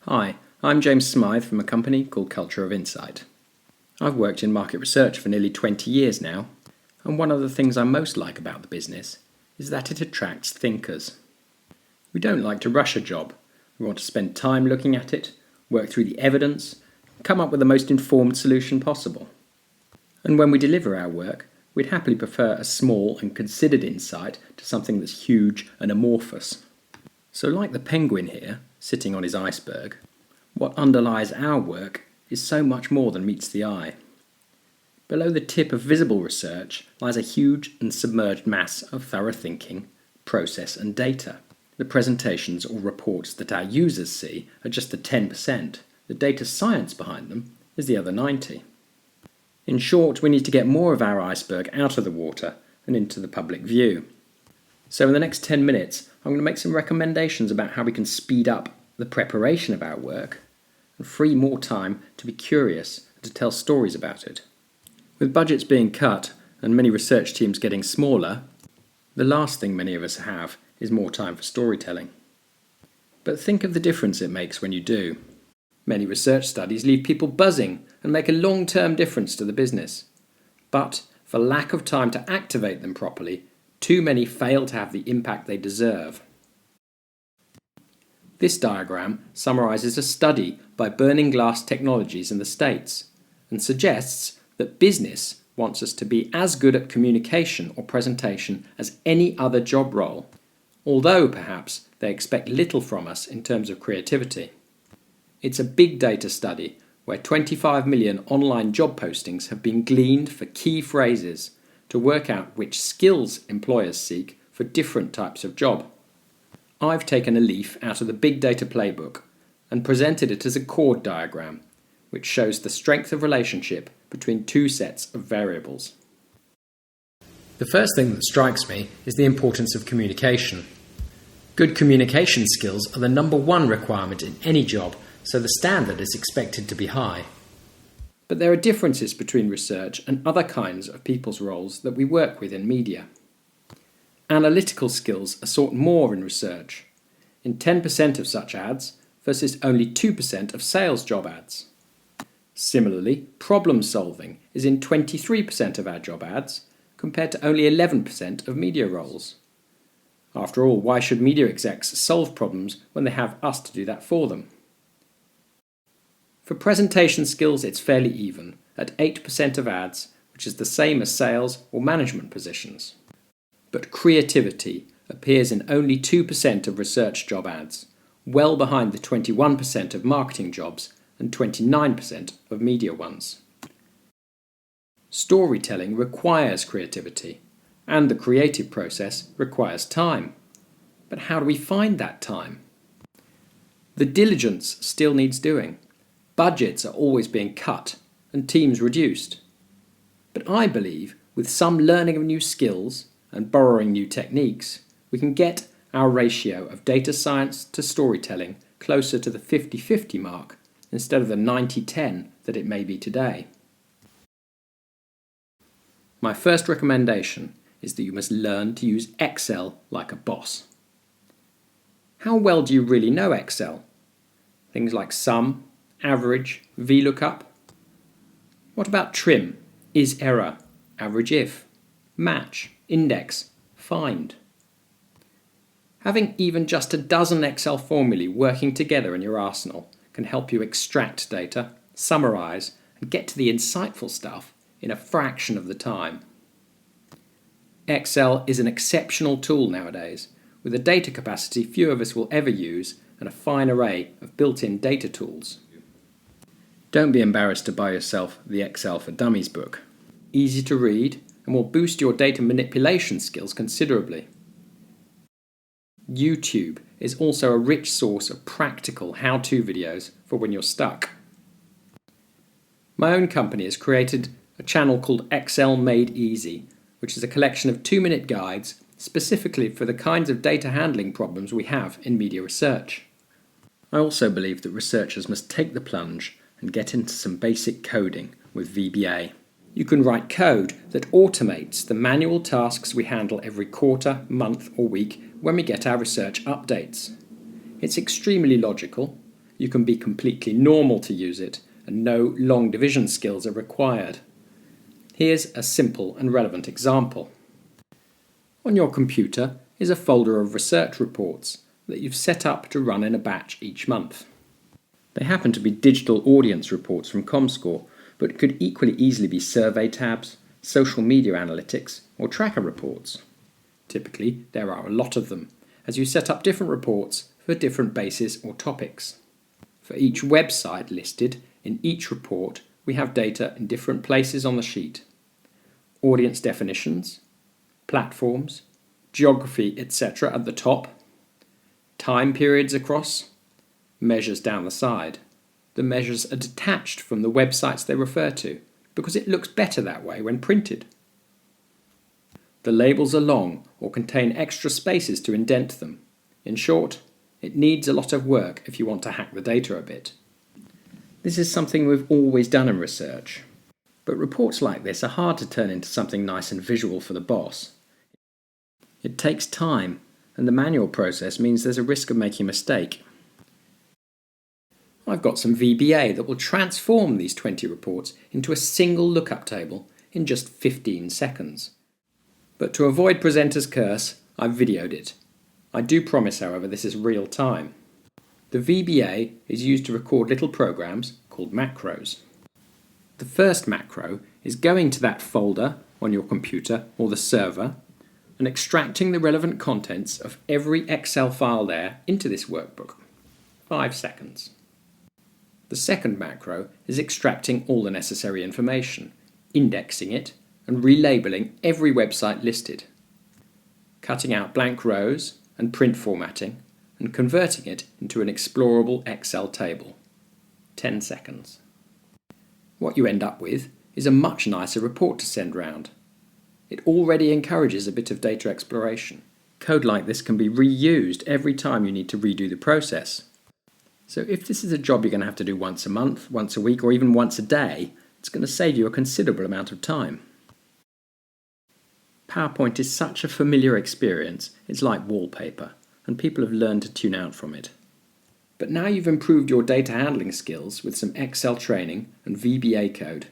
Hi, I'm James Smythe from a company called Culture of Insight. I've worked in market research for nearly 20 years now, and one of the things I most like about the business is that it attracts thinkers. We don't like to rush a job. We want to spend time looking at it, work through the evidence, and come up with the most informed solution possible. And when we deliver our work, we'd happily prefer a small and considered insight to something that's huge and amorphous. So like the penguin here, sitting on his iceberg, what underlies our work is so much more than meets the eye. Below the tip of visible research lies a huge and submerged mass of thorough thinking, process and data. The presentations or reports that our users see are just the 10%. The data science behind them is the other 90%. In short, we need to get more of our iceberg out of the water and into the public view. So in the next 10 minutes, I'm going to make some recommendations about how we can speed up the preparation of our work and free more time to be curious and to tell stories about it. With budgets being cut and many research teams getting smaller, the last thing many of us have is more time for storytelling. But think of the difference it makes when you do. Many research studies leave people buzzing and make a long-term difference to the business. But for lack of time to activate them properly, too many fail to have the impact they deserve. This diagram summarises a study by Burning Glass Technologies in the States and suggests that business wants us to be as good at communication or presentation as any other job role, although perhaps they expect little from us in terms of creativity. It's a big data study where 25 million online job postings have been gleaned for key phrases to work out which skills employers seek for different types of job. I've taken a leaf out of the Big Data Playbook and presented it as a chord diagram, which shows the strength of relationship between two sets of variables. The first thing that strikes me is the importance of communication. Good communication skills are the number one requirement in any job, so the standard is expected to be high. But there are differences between research and other kinds of people's roles that we work with in media. Analytical skills are sought more in research, in 10% of such ads versus only 2% of sales job ads. Similarly, problem solving is in 23% of our job ads compared to only 11% of media roles. After all, why should media execs solve problems when they have us to do that for them? For presentation skills, it's fairly even, at 8% of ads, which is the same as sales or management positions. But creativity appears in only 2% of research job ads, well behind the 21% of marketing jobs and 29% of media ones. Storytelling requires creativity, and the creative process requires time. But how do we find that time? The diligence still needs doing. Budgets are always being cut and teams reduced. But I believe with some learning of new skills and borrowing new techniques, we can get our ratio of data science to storytelling closer to the 50-50 mark instead of the 90-10 that it may be today. My first recommendation is that you must learn to use Excel like a boss. How well do you really know Excel? Things like sum, average, VLOOKUP? What about trim, is error, average if, match, index, find? Having even just a dozen Excel formulae working together in your arsenal can help you extract data, summarise, and get to the insightful stuff in a fraction of the time. Excel is an exceptional tool nowadays, with a data capacity few of us will ever use and a fine array of built-in data tools. Don't be embarrassed to buy yourself the Excel for Dummies book. Easy to read and will boost your data manipulation skills considerably. YouTube is also a rich source of practical how-to videos for when you're stuck. My own company has created a channel called Excel Made Easy, which is a collection of 2-minute guides specifically for the kinds of data handling problems we have in media research. I also believe that researchers must take the plunge and get into some basic coding with VBA. You can write code that automates the manual tasks we handle every quarter, month or week when we get our research updates. It's extremely logical, you can be completely normal to use it, and no long division skills are required. Here's a simple and relevant example. On your computer is a folder of research reports that you've set up to run in a batch each month. They happen to be digital audience reports from Comscore, but could equally easily be survey tabs, social media analytics, or tracker reports. Typically, there are a lot of them, as you set up different reports for different bases or topics. For each website listed in each report, we have data in different places on the sheet. Audience definitions, platforms, geography, etc. at the top, time periods across, measures down the side. The measures are detached from the websites they refer to, because it looks better that way when printed. The labels are long or contain extra spaces to indent them. In short, it needs a lot of work if you want to hack the data a bit. This is something we've always done in research, but reports like this are hard to turn into something nice and visual for the boss. It takes time, and the manual process means there's a risk of making a mistake. I've got some VBA that will transform these 20 reports into a single lookup table in just 15 seconds. But to avoid presenter's curse, I've videoed it. I do promise, however, this is real time. The VBA is used to record little programs called macros. The first macro is going to that folder on your computer or the server and extracting the relevant contents of every Excel file there into this workbook. 5 seconds. The second macro is extracting all the necessary information, indexing it, and relabeling every website listed, cutting out blank rows and print formatting, and converting it into an explorable Excel table. 10 seconds. What you end up with is a much nicer report to send round. It already encourages a bit of data exploration. Code like this can be reused every time you need to redo the process. So if this is a job you're going to have to do once a month, once a week, or even once a day, it's going to save you a considerable amount of time. PowerPoint is such a familiar experience, it's like wallpaper, and people have learned to tune out from it. But now you've improved your data handling skills with some Excel training and VBA code,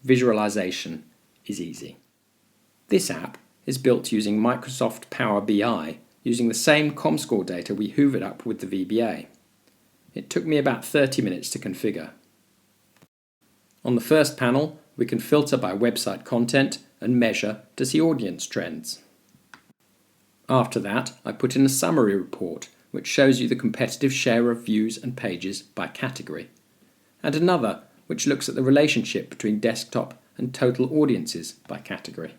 visualization is easy. This app is built using Microsoft Power BI, using the same Comscore data we hoovered up with the VBA. It took me about 30 minutes to configure. On the first panel, we can filter by website content and measure to see audience trends. After that, I put in a summary report which shows you the competitive share of views and pages by category, and another which looks at the relationship between desktop and total audiences by category.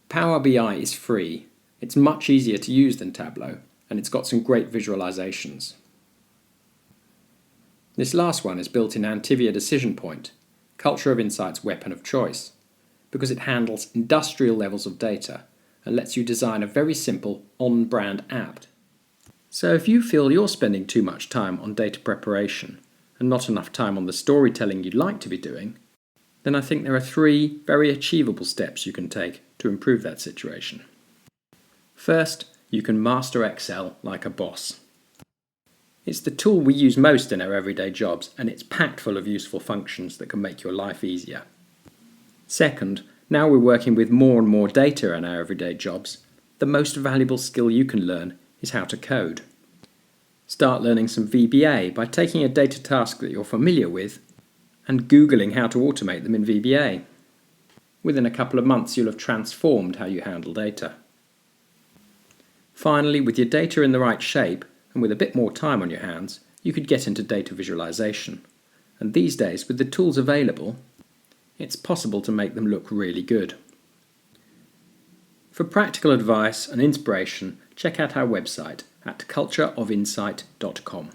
Power BI is free. It's much easier to use than Tableau, and it's got some great visualizations. This last one is built in Antivia Decision Point, Culture of Insight's weapon of choice, because it handles industrial levels of data and lets you design a very simple on-brand app. So if you feel you're spending too much time on data preparation and not enough time on the storytelling you'd like to be doing, then I think there are 3 very achievable steps you can take to improve that situation. First, you can master Excel like a boss. It's the tool we use most in our everyday jobs, and it's packed full of useful functions that can make your life easier. Second, now we're working with more and more data in our everyday jobs, the most valuable skill you can learn is how to code. Start learning some VBA by taking a data task that you're familiar with and Googling how to automate them in VBA. Within a couple of months, you'll have transformed how you handle data. Finally, with your data in the right shape, and with a bit more time on your hands, you could get into data visualization. And these days, with the tools available, it's possible to make them look really good. For practical advice and inspiration, check out our website at cultureofinsight.com.